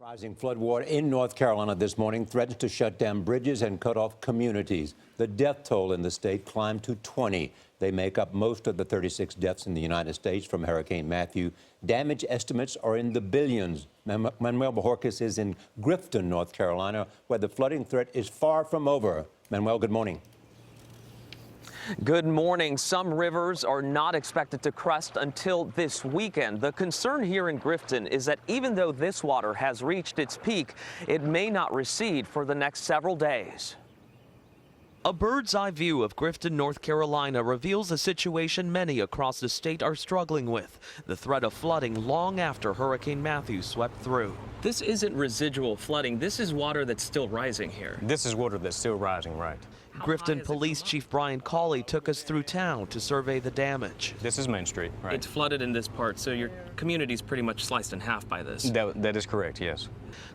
Rising floodwater in North Carolina this morning threatens to shut down bridges and cut off communities. The death toll in the state climbed to 20. They make up most of the 36 deaths in the United States from Hurricane Matthew. Damage estimates are in the billions. Manuel Bojorquez is in Grifton, North Carolina, where the flooding threat is far from over. Manuel, good morning. Good morning. Some rivers are not expected to crest until this weekend. The concern here in Grifton is that even though this water has reached its peak, it may not recede for the next several days. A bird's eye view of Grifton, North Carolina reveals a situation many across the state are struggling with, the threat of flooding long after Hurricane Matthew swept through. This isn't residual flooding. This is water that's still rising here. This is water that's still rising, right. Grifton Police Chief Brian Cawley took us through town to survey the damage. This is Main Street, right. It's flooded in this part, so your community's pretty much sliced in half by this. That is correct, yes.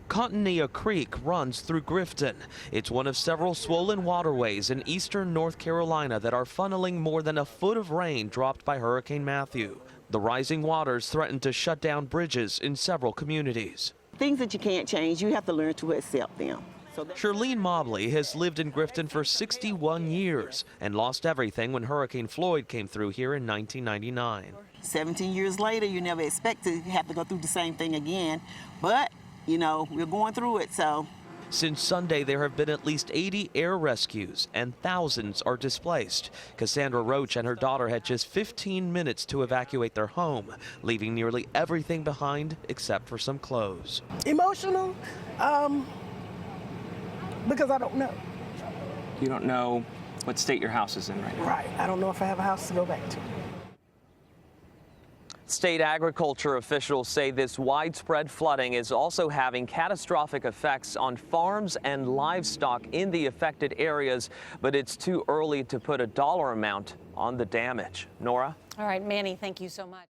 Contania Creek runs through Grifton. It's one of several swollen waterways in eastern North Carolina that are funneling more than a foot of rain dropped by Hurricane Matthew. The rising waters threaten to shut down bridges in several communities. Things that you can't change, you have to learn to accept them. Shirlene Mobley has lived in Grifton for 61 years and lost everything when Hurricane Floyd came through here in 1999. 17 years later, you never expect to have to go through the same thing again. But, you know, we're going through it, so. Since Sunday, there have been at least 80 air rescues and thousands are displaced. Cassandra Roach and her daughter had just 15 minutes to evacuate their home, leaving nearly everything behind except for some clothes. Emotional, because I don't know. You don't know what state your house is in right now? Right. I don't know if I have a house to go back to. State agriculture officials say this widespread flooding is also having catastrophic effects on farms and livestock in the affected areas, but it's too early to put a dollar amount on the damage. Nora? All right, Manny, thank you so much.